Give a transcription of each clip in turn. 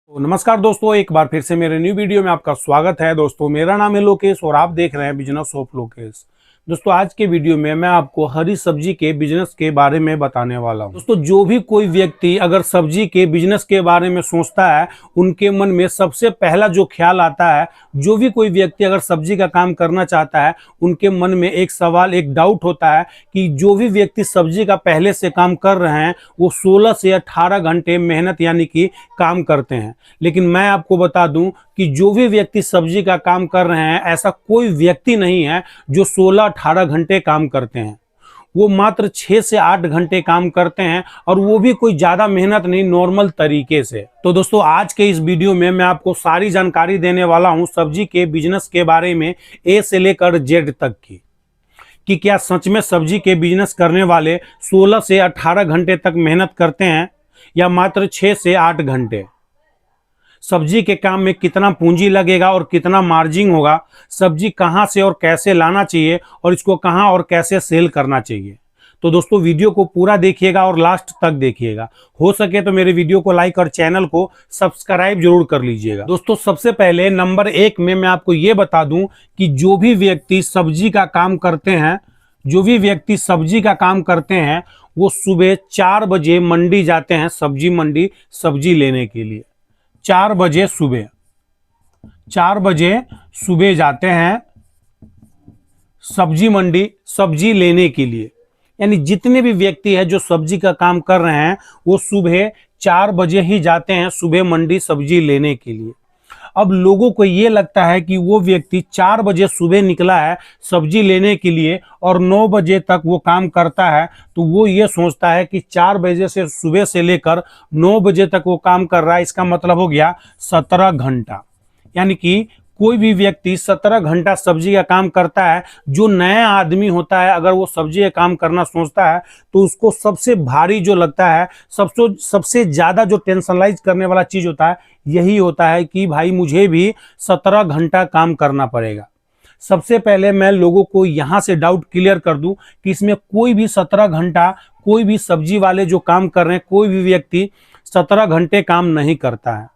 तो नमस्कार दोस्तों, एक बार फिर से मेरे न्यू वीडियो में आपका स्वागत है। दोस्तों मेरा नाम है लोकेश और आप देख रहे हैं बिजनेस ऑफ लोकेश। दोस्तों आज के वीडियो में मैं आपको हरी सब्जी के बिजनेस के बारे में बताने वाला हूं। दोस्तों जो भी कोई व्यक्ति अगर सब्जी के बिजनेस के बारे में सोचता है, उनके मन में सबसे पहला जो ख्याल आता है, जो भी कोई व्यक्ति अगर सब्जी का काम करना चाहता है, उनके मन में एक सवाल, एक डाउट होता है कि जो भी व्यक्ति सब्जी का पहले से काम कर रहे हैं वो 16 से 18 घंटे मेहनत यानी कि काम करते हैं। लेकिन मैं आपको बता दूं कि जो भी व्यक्ति सब्जी का काम कर रहे हैं, ऐसा कोई व्यक्ति नहीं है जो 16-18 घंटे काम करते हैं। वो मात्र 6 से 8 घंटे काम करते हैं, और वो भी कोई ज्यादा मेहनत नहीं, नॉर्मल तरीके से। तो दोस्तों आज के इस वीडियो में मैं आपको सारी जानकारी देने वाला हूं सब्जी के बिजनेस के बारे में, ए से लेकर जेड तक की, कि क्या सच में सब्जी के बिजनेस करने वाले 16 से 18 घंटे तक मेहनत करते हैं या मात्र 6 से 8 घंटे। सब्जी के काम में कितना पूंजी लगेगा और कितना मार्जिन होगा, सब्जी कहां से और कैसे लाना चाहिए और इसको कहां और कैसे सेल करना चाहिए। तो दोस्तों वीडियो को पूरा देखिएगा और लास्ट तक देखिएगा। हो सके तो मेरे वीडियो को लाइक और चैनल को सब्सक्राइब जरूर कर लीजिएगा। दोस्तों सबसे पहले नंबर 1 में मैं आपको ये बता दूं कि जो भी व्यक्ति सब्जी का काम करते हैं, वो सुबह 4 बजे मंडी जाते हैं, सब्जी मंडी सब्जी लेने के लिए। 4 बजे सुबह जाते हैं सब्जी मंडी सब्जी लेने के लिए। यानी जितने भी व्यक्ति है जो सब्जी का काम कर रहे हैं, वो सुबह 4 बजे ही जाते हैं सुबह मंडी सब्जी लेने के लिए। अब लोगों को ये लगता है कि वो व्यक्ति 4 बजे सुबह निकला है सब्जी लेने के लिए और 9 बजे तक वो काम करता है, तो वो ये सोचता है कि 4 बजे से सुबह से लेकर 9 बजे तक वो काम कर रहा है। इसका मतलब हो गया 17 घंटा। यानी कि कोई भी व्यक्ति 17 घंटा सब्जी का काम करता है। जो नया आदमी होता है, अगर वो सब्जी का काम करना सोचता है तो उसको सबसे भारी जो लगता है, सबसे ज्यादा जो टेंशनलाइज करने वाला चीज होता है, यही होता है कि भाई मुझे भी 17 घंटा काम करना पड़ेगा। सबसे पहले मैं लोगों को यहां से डाउट क्लियर कर दूं कि इसमें कोई भी 17 घंटा, कोई भी सब्जी वाले जो काम कर रहे हैं, कोई भी व्यक्ति 17 घंटे काम नहीं करता है।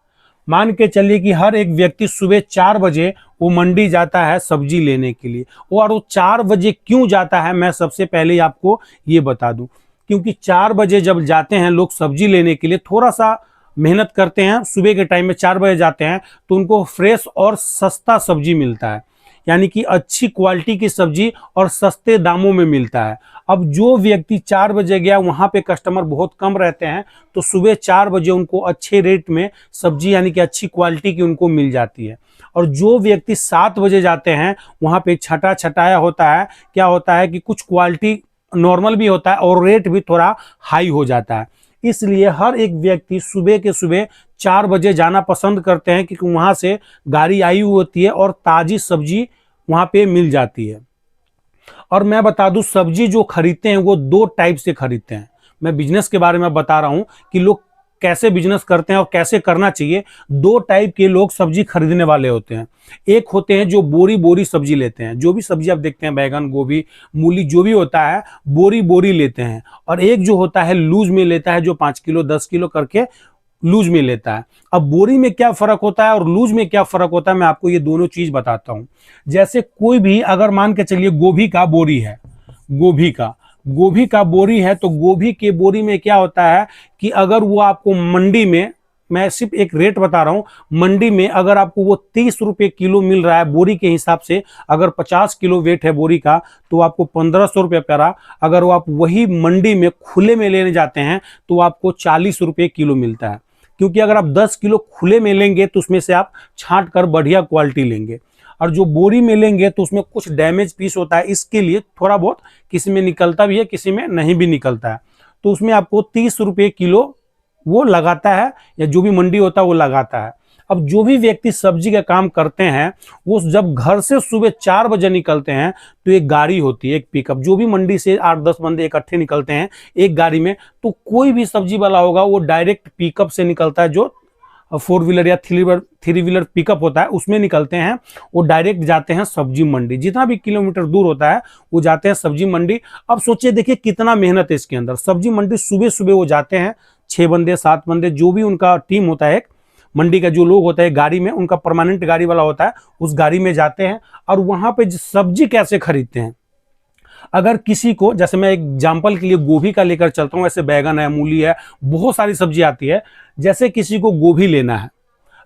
मान के चलिए कि हर एक व्यक्ति सुबह 4 बजे वो मंडी जाता है सब्जी लेने के लिए। और वो 4 बजे क्यों जाता है, मैं सबसे पहले आपको ये बता दूं। क्योंकि 4 बजे जब जाते हैं लोग सब्जी लेने के लिए, थोड़ा सा मेहनत करते हैं, सुबह के टाइम में 4 बजे जाते हैं तो उनको फ्रेश और सस्ता सब्जी मिलता है। यानी कि अच्छी क्वालिटी की सब्जी और सस्ते दामों में मिलता है। अब जो व्यक्ति 4 बजे गया, वहां पे कस्टमर बहुत कम रहते हैं, तो सुबह 4 बजे उनको अच्छे रेट में सब्जी यानी कि अच्छी क्वालिटी की उनको मिल जाती है। और जो व्यक्ति 7 बजे जाते हैं, वहां पे छटाया होता है। क्या होता है कि कुछ क्वालिटी नॉर्मल भी होता है और रेट भी थोड़ा हाई हो जाता है। इसलिए हर एक व्यक्ति सुबह के सुबह 4 बजे जाना पसंद करते हैं, क्योंकि वहां से गाड़ी आई हुई होती है और ताजी सब्जी वहां पे मिल जाती है। और मैं बता दूं, सब्जी जो खरीदते हैं वो 2 टाइप से खरीदते हैं। मैं बिजनेस के बारे में बता रहा हूं कि लोग कैसे बिजनेस करते हैं और कैसे करना चाहिए। 2 टाइप के लोग सब्जी खरीदने वाले होते हैं। एक होते हैं जो बोरी सब्जी लेते हैं, जो भी सब्जी आप देखते हैं, बैगन, गोभी, मूली, जो भी होता है बोरी लेते हैं। और एक जो होता है लूज में लेता है, जो 5 किलो 10 किलो करके लूज में लेता है। अब बोरी में क्या फर्क होता है और लूज में क्या फर्क होता है, मैं आपको ये दोनों चीज बताता हूं। जैसे कोई भी अगर मान के चलिए गोभी का बोरी है, गोभी का बोरी है, तो गोभी के बोरी में क्या होता है कि अगर वो आपको मंडी में, मैं सिर्फ एक रेट बता रहा हूं, मंडी में अगर आपको वो 30 रुपए किलो मिल रहा है बोरी के हिसाब से, अगर 50 किलो वेट है बोरी का, तो आपको 1500 रुपये पड़ा। अगर वो आप वही मंडी में खुले में लेने जाते हैं तो आपको 40 रुपये किलो मिलता है। क्योंकि अगर आप 10 किलो खुले में लेंगे तो उसमें से आप छांट कर बढ़िया क्वालिटी लेंगे, और जो बोरी में लेंगे तो उसमें कुछ डैमेज पीस होता है। इसके लिए थोड़ा बहुत किसी में निकलता भी है, किसी में नहीं भी निकलता है, तो उसमें आपको 30 रुपये किलो वो लगाता है, या जो भी मंडी होता है वो लगाता है। अब जो भी व्यक्ति सब्जी का काम करते हैं, वो जब घर से सुबह 4 बजे निकलते हैं तो एक गाड़ी होती है, एक पिकअप, जो भी मंडी से 8-10 बंदे इकट्ठे निकलते हैं एक गाड़ी में, तो कोई भी सब्जी वाला होगा वो डायरेक्ट पिकअप से निकलता है। जो 4 व्हीलर या 3 व्हीलर पिकअप होता है उसमें निकलते हैं, वो डायरेक्ट जाते हैं सब्जी मंडी। जितना भी किलोमीटर दूर होता है वो जाते हैं सब्जी मंडी। अब सोचिए, देखिए कितना मेहनत है इसके अंदर। सब्जी मंडी सुबह सुबह वो जाते हैं, 6 बंदे 7 बंदे जो भी उनका टीम होता है, मंडी का जो लोग होता है गाड़ी में, उनका परमानेंट गाड़ी वाला होता है, उस गाड़ी में जाते हैं और वहां पे सब्जी कैसे खरीदते हैं। अगर किसी को, जैसे मैं एग्जाम्पल के लिए गोभी का लेकर चलता हूँ, ऐसे बैगन है, मूली है, बहुत सारी सब्जी आती है। जैसे किसी को गोभी लेना है,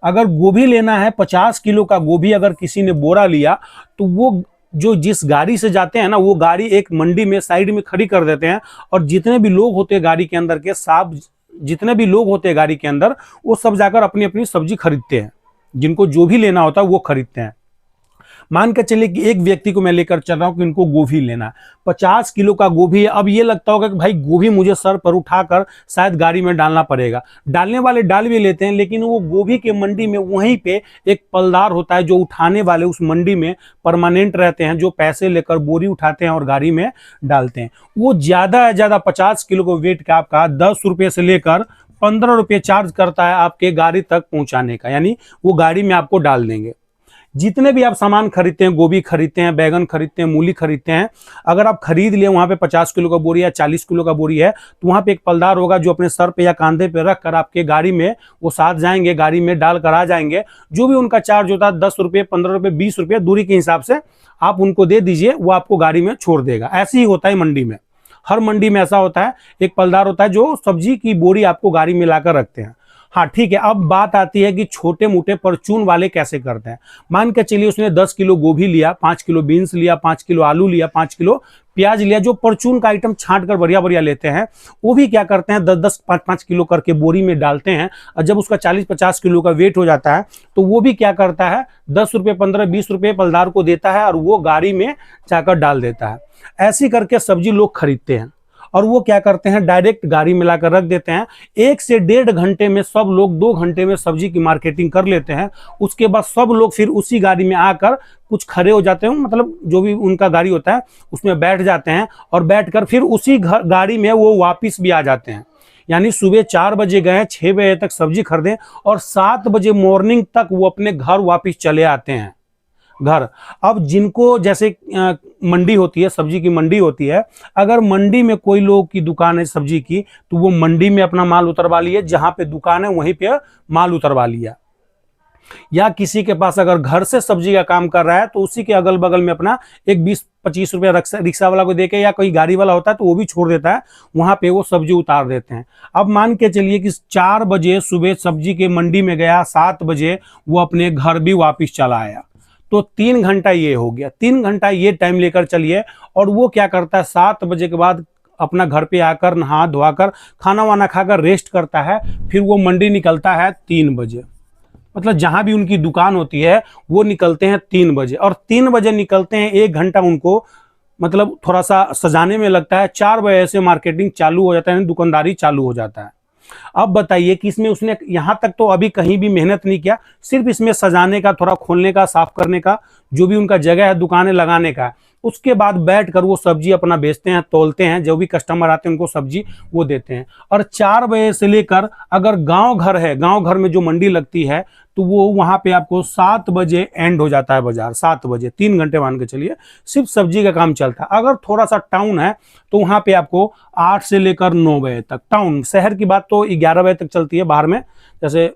अगर गोभी लेना है 50 किलो का गोभी अगर किसी ने बोरा लिया, तो वो जो जिस गाड़ी से जाते हैं ना, वो गाड़ी एक मंडी में साइड में खड़ी कर देते हैं, और जितने भी लोग होते हैं गाड़ी के अंदर के, साहब जितने भी लोग होते हैं गाड़ी के अंदर, वो सब जाकर अपनी अपनी सब्जी खरीदते हैं, जिनको जो भी लेना होता है वो खरीदते हैं। मान के चलिए कि एक व्यक्ति को मैं लेकर चल रहा हूं कि इनको गोभी लेना है, 50 किलो का गोभी है। अब ये लगता होगा कि भाई गोभी मुझे सर पर उठाकर शायद गाड़ी में डालना पड़ेगा। डालने वाले डाल भी लेते हैं, लेकिन वो गोभी के मंडी में वहीं पे एक पलदार होता है, जो उठाने वाले उस मंडी में परमानेंट रहते हैं, जो पैसे लेकर बोरी उठाते हैं और गाड़ी में डालते हैं। वो ज्यादा से ज्यादा 50 किलो को वेट का आपका 10 रुपये से लेकर 15 रुपये चार्ज करता है आपके गाड़ी तक पहुंचाने का, यानी वो गाड़ी में आपको डाल देंगे। जितने भी आप सामान खरीदते हैं, गोभी खरीदते हैं, बैगन खरीदते हैं, मूली खरीदते हैं, अगर आप खरीद लिए वहां पे 50 किलो का बोरी या 40 किलो का बोरी है, तो वहां पे एक पलदार होगा जो अपने सर पे या कांधे पे रख कर आपके गाड़ी में वो साथ जाएंगे, गाड़ी में डाल कर आ जाएंगे। जो भी उनका चार्ज होता है 10 रुपये, 15 रुपये, 20 रुपये, दूरी के हिसाब से आप उनको दे दीजिए, वो आपको गाड़ी में छोड़ देगा। ऐसे ही होता है मंडी में, हर मंडी में ऐसा होता है, एक पलदार होता है जो सब्जी की बोरी आपको गाड़ी में लाकर रखते हैं। हाँ ठीक है, अब बात आती है कि छोटे मोटे परचून वाले कैसे करते हैं। मान के चलिए उसने 10 किलो गोभी लिया, 5 किलो बीन्स लिया, 5 किलो आलू लिया, 5 किलो प्याज लिया, जो परचून का आइटम छांट कर बढ़िया बढ़िया लेते हैं, वो भी क्या करते हैं 10-10, 5-5 किलो करके बोरी में डालते हैं। और जब उसका 40-50 किलो का वेट हो जाता है, तो वो भी क्या करता है 10 रुपये, 15-20 रुपये पलदार को देता है और वो गाड़ी में जाकर डाल देता है। ऐसी करके सब्जी लोग खरीदते हैं, और वो क्या करते हैं डायरेक्ट गाड़ी में लाकर रख देते हैं। 1 से 1.5 घंटे में सब लोग 2 घंटे में सब्जी की मार्केटिंग कर लेते हैं। उसके बाद सब लोग फिर उसी गाड़ी में आकर कुछ खड़े हो जाते हैं, मतलब जो भी उनका गाड़ी होता है उसमें बैठ जाते हैं, और बैठकर फिर उसी गाड़ी में वो वापिस भी आ जाते हैं। यानी सुबह 4 बजे गए, 6 बजे तक सब्जी खरीदें और 7 बजे मॉर्निंग तक वो अपने घर वापिस चले आते हैं घर। अब जिनको जैसे मंडी होती है, सब्जी की मंडी होती है, अगर मंडी में कोई लोग की दुकान है सब्जी की, तो वो मंडी में अपना माल उतरवा लिए, जहां पे दुकान है वहीं पे माल उतरवा लिया। या किसी के पास अगर घर से सब्जी का काम कर रहा है, तो उसी के अगल बगल में अपना एक 20-25 रुपया रिक्शा वाला को देके, या कोई गाड़ी वाला होता है तो वो भी छोड़ देता है, वहां पे वो सब्जी उतार देते हैं। अब मान के चलिए कि 4 बजे सुबह सब्जी के मंडी में गया, 7 बजे वो अपने घर भी वापिस चला आया, तो 3 घंटा ये हो गया। 3 घंटा ये टाइम लेकर चलिए, और वो क्या करता है 7 बजे के बाद अपना घर पे आकर नहा धोआकर खाना वाना खाकर रेस्ट करता है, फिर वो मंडी निकलता है 3 बजे। मतलब जहां भी उनकी दुकान होती है वो निकलते हैं 3 बजे, और 3 बजे निकलते हैं, 1 घंटा उनको मतलब थोड़ा सा सजाने में लगता है। 4 बजे से मार्केटिंग चालू हो जाता है, दुकानदारी चालू हो जाता है। अब बताइए कि इसमें उसने यहां तक तो अभी कहीं भी मेहनत नहीं किया, सिर्फ इसमें सजाने का, थोड़ा खोलने का, साफ करने का, जो भी उनका जगह है दुकानें लगाने का, उसके बाद बैठकर वो सब्जी अपना बेचते हैं, तोलते हैं, जो भी कस्टमर आते हैं उनको सब्जी वो देते हैं। और 4 बजे से लेकर अगर गांव घर है, गांव घर में जो मंडी लगती है, तो वो वहां पे आपको 7 बजे एंड हो जाता है बाजार। 7 बजे 3 घंटे मान के चलिए सिर्फ सब्जी का काम चलता है। अगर थोड़ा सा टाउन है तो वहां पे आपको 8 से लेकर 9 बजे तक, टाउन शहर की बात तो 11 बजे तक चलती है, बाहर में जैसे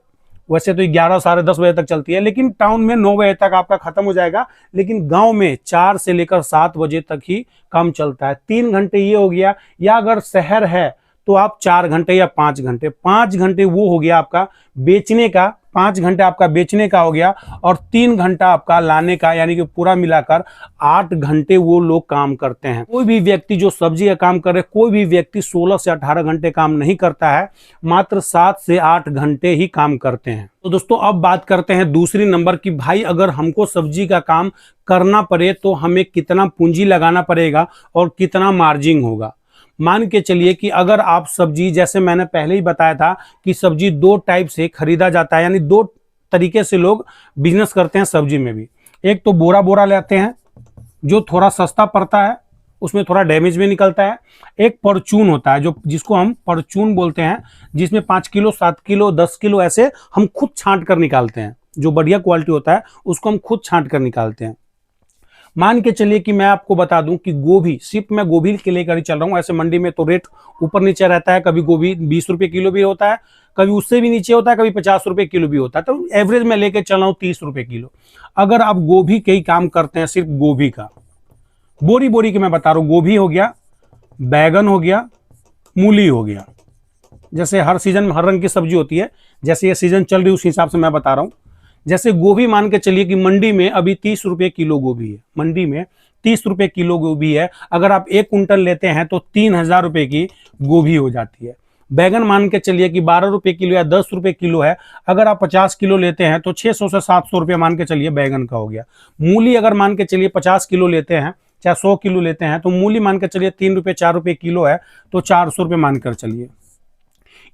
वैसे तो 11 साढ़े 10 बजे तक चलती है, लेकिन टाउन में 9 बजे तक आपका खत्म हो जाएगा। लेकिन गांव में 4 से लेकर 7 बजे तक ही काम चलता है। 3 घंटे ये हो गया। या अगर शहर है तो आप 4 घंटे या 5 घंटे, 5 घंटे वो हो गया आपका बेचने का, 5 घंटे आपका बेचने का हो गया, और 3 घंटा आपका लाने का, यानी कि पूरा मिलाकर 8 घंटे वो लोग काम करते हैं। कोई भी व्यक्ति जो सब्जी का काम करे, कोई भी व्यक्ति 16 से 18 घंटे काम नहीं करता है, मात्र 7 से 8 घंटे ही काम करते हैं। तो दोस्तों अब बात करते हैं दूसरी नंबर की, भाई अगर हमको सब्जी का काम करना पड़े तो हमें कितना पूंजी लगाना पड़ेगा और कितना मार्जिन होगा। मान के चलिए कि अगर आप सब्जी, जैसे मैंने पहले ही बताया था कि सब्जी 2 टाइप से खरीदा जाता है, यानी 2 तरीके से लोग बिजनेस करते हैं सब्जी में भी। एक तो बोरा बोरा लेते हैं जो थोड़ा सस्ता पड़ता है, उसमें थोड़ा डैमेज भी निकलता है। एक परचून होता है जो जिसको हम परचून बोलते हैं, जिसमें 5 किलो 7 किलो 10 किलो ऐसे हम खुद छांट कर निकालते हैं। जो बढ़िया क्वालिटी होता है उसको हम खुद छांट कर निकालते हैं। मान के चलिए कि मैं आपको बता दूं कि गोभी, सिर्फ मैं गोभी के लेकर ही चल रहा हूं, ऐसे मंडी में तो रेट ऊपर नीचे रहता है, कभी गोभी 20 रुपये किलो भी होता है, कभी उससे भी नीचे होता है, कभी 50 रुपए किलो भी होता है। तो एवरेज में लेके चल रहा हूँ 30 रुपए किलो। अगर आप गोभी के ही काम करते हैं, सिर्फ गोभी का, बोरी बोरी के मैं बता रहा हूँ, गोभी हो गया, बैगन हो गया, मूली हो गया, जैसे हर सीजन में हर रंग की सब्जी होती है, जैसे ये सीजन चल रही उस हिसाब से मैं बता रहा हूँ। जैसे गोभी मान के चलिए कि मंडी में अभी 30 रुपए किलो गोभी है, मंडी में 30 रुपए किलो गोभी है। अगर आप 1 कुंटल लेते हैं तो 3000 रुपए की गोभी हो जाती है। बैगन मान के चलिए कि 12 रुपए किलो या 10 रुपए किलो है। अगर आप 50 किलो लेते हैं तो 600 से 700 रुपये मान के चलिए बैगन का हो गया। मूली अगर मान के चलिए 50 किलो लेते हैं, चाहे 100 किलो लेते हैं, तो मूली मान के चलिए 3 रुपये 4 रुपये किलो है, तो 400 रुपये मान कर चलिए।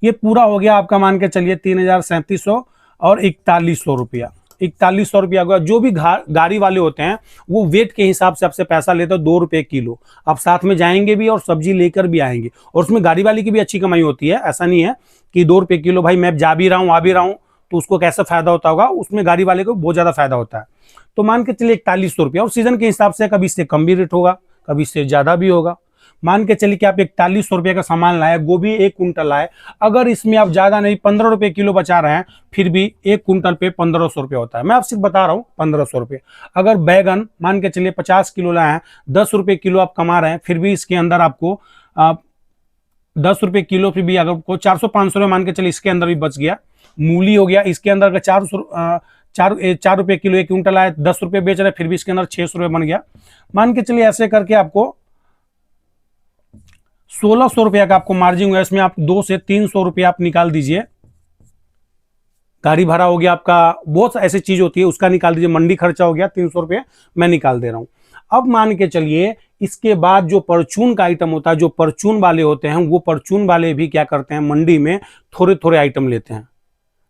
ये पूरा हो गया आपका मान के चलिए 3700 और 4100 रुपया। 4100 रुपया होगा। जो भी गाड़ी वाले होते हैं वो वेट के हिसाब से आपसे पैसा लेते हैं 2 रुपये किलो। आप साथ में जाएंगे भी और सब्जी लेकर भी आएंगे, और उसमें गाड़ी वाले की भी अच्छी कमाई होती है। ऐसा नहीं है कि 2 रुपये किलो, भाई मैं जा भी रहा हूँ आ भी रहा हूँ तो उसको कैसा फायदा होता होगा, उसमें गाड़ी वाले को बहुत ज्यादा फायदा होता है। तो मान के चलिए 4100 रुपया, और सीजन के हिसाब से कभी इससे कम भी रेट होगा, कभी इससे ज्यादा भी होगा। मान के चलिए कि आप 4100 रुपये का सामान लाए, गोभी 1 कुंटल लाए, अगर इसमें आप ज्यादा नहीं 15 रुपये किलो बचा रहे हैं, फिर भी 1 कुंटल पे 1500 रुपये होता है। मैं आप सिर्फ बता रहा हूँ 1500 रुपये। अगर बैगन मान के चलिए 50 किलो लाए हैं, 10 रुपये किलो आप कमा रहे हैं, फिर भी इसके अंदर आपको 10 रुपये किलो, फिर भी अगर आपको 400-500 रुपये मान के चलिए इसके अंदर भी बच गया। मूली हो गया, इसके अंदर अगर 4 रुपये किलो 1 कुंटल आए, 10 रुपये बेच रहे, फिर भी इसके अंदर 600 रुपये बन गया। मान के चलिए ऐसे करके आपको 1600 रुपया का आपको मार्जिन हुआ। इसमें आप 200 से 300 रुपया आप निकाल दीजिए। गाड़ी भाड़ा हो गया आपका, बहुत ऐसी चीज होती है उसका निकाल दीजिए। मंडी खर्चा हो गया 300 रुपये, मैं निकाल दे रहा हूं। अब मान के चलिए इसके बाद जो परचून का आइटम होता है, जो परचून वाले होते हैं, वो परचून वाले भी क्या करते हैं, मंडी में थोड़े थोड़े आइटम लेते हैं।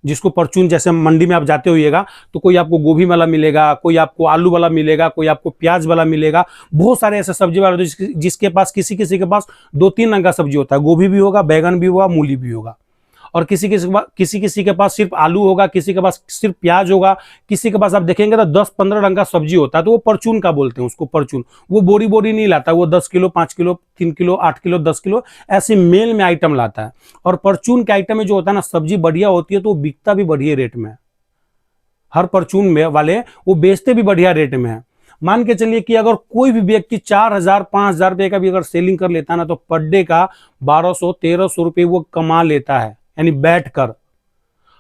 जिसको परचून, जैसे मंडी में आप जाते होइएगा तो कोई आपको गोभी वाला मिलेगा, कोई आपको आलू वाला मिलेगा, कोई आपको प्याज वाला मिलेगा, बहुत सारे ऐसे सब्जी वाले जिसके पास किसी किसी के पास 2-3 रंग का सब्जी होता है। गोभी भी होगा, बैगन भी होगा, मूली भी होगा, और किसी किसी के पास सिर्फ आलू होगा, किसी के पास सिर्फ प्याज होगा, किसी के पास आप देखेंगे तो 10-15 रंग का सब्जी होता है। तो वो परचून का बोलते हैं उसको, परचून। वो बोरी बोरी नहीं लाता, वो 10 kilo, 5 kilo, 3 kilo, 8 kilo, 10 kilo ऐसे मेल में आइटम लाता है। और परचून के आइटम में जो होता है ना, सब्जी बढ़िया होती है तो वो बिकता भी बढ़िया रेट में। हर परचून में वाले वो बेचते भी बढ़िया रेट में है। मान के चलिए कि अगर कोई भी व्यक्ति 4000-5000 रुपए का भी अगर सेलिंग कर लेता है ना, तो पर डे का 1200-1300 रुपये वो कमा लेता है। यानी बैठ कर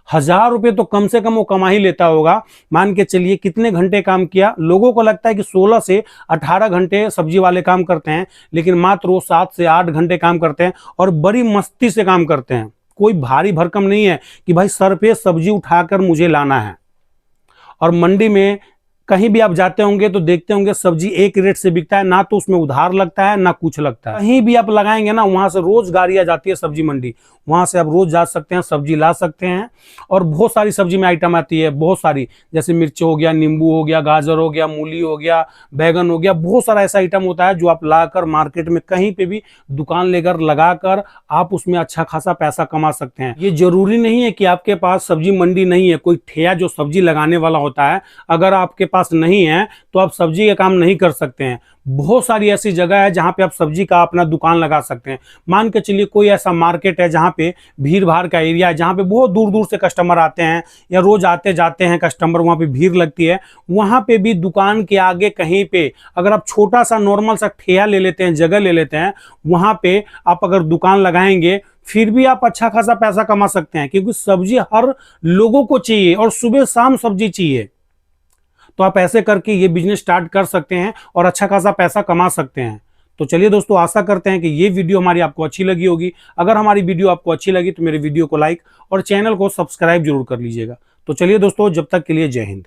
1000 रुपये तो कम से कम वो कमा ही लेता होगा। मान के चलिए कितने घंटे काम किया। लोगों को लगता है कि 16 से 18 घंटे सब्जी वाले काम करते हैं, लेकिन मात्र वो 7 से 8 घंटे काम करते हैं, और बड़ी मस्ती से काम करते हैं। कोई भारी भरकम नहीं है कि भाई सर पे सब्जी उठाकर मुझे लाना है। और मंडी में कहीं भी आप जाते होंगे तो देखते होंगे सब्जी एक रेट से बिकता है, ना तो उसमें उधार लगता है ना कुछ लगता है। कहीं भी आप लगाएंगे ना, वहां से रोज गाड़ी आ जाती है सब्जी मंडी, वहां से आप रोज जा सकते हैं, सब्जी ला सकते हैं। और बहुत सारी सब्जी में आइटम आती है, बहुत सारी, जैसे मिर्च हो गया, नींबू हो गया, गाजर हो गया, मूली हो गया, बैगन हो गया, बहुत सारा ऐसा आइटम होता है जो आप लाकर मार्केट में कहीं पे भी दुकान लेकर लगाकर आप उसमें अच्छा खासा पैसा कमा सकते हैं। ये जरूरी नहीं है कि आपके पास सब्जी मंडी नहीं है, कोई ठेया जो सब्जी लगाने वाला होता है, अगर आपके पास नहीं है तो आप सब्जी का काम नहीं कर सकते हैं। बहुत सारी ऐसी जगह है जहां पे आप सब्जी का अपना दुकान लगा सकते हैं। मान के चलिए कोई ऐसा मार्केट है जहां पे भीड़ भाड़ का एरिया है, जहां पे बहुत दूर दूर से कस्टमर आते हैं या रोज आते जाते हैं कस्टमर, वहां पे भीड़ लगती है। वहां पे भी दुकान के आगे कहीं पे अगर आप छोटा सा नॉर्मल सा ठेया ले लेते हैं, जगह ले लेते हैं, वहां पे आप अगर दुकान लगाएंगे फिर भी आप अच्छा खासा पैसा कमा सकते हैं, क्योंकि सब्जी हर लोगों को चाहिए और सुबह शाम सब्जी चाहिए। तो आप ऐसे करके ये बिजनेस स्टार्ट कर सकते हैं और अच्छा खासा पैसा कमा सकते हैं। तो चलिए दोस्तों, आशा करते हैं कि ये वीडियो हमारी आपको अच्छी लगी होगी। अगर हमारी वीडियो आपको अच्छी लगी तो मेरे वीडियो को लाइक और चैनल को सब्सक्राइब जरूर कर लीजिएगा। तो चलिए दोस्तों, जब तक के लिए जय हिंद।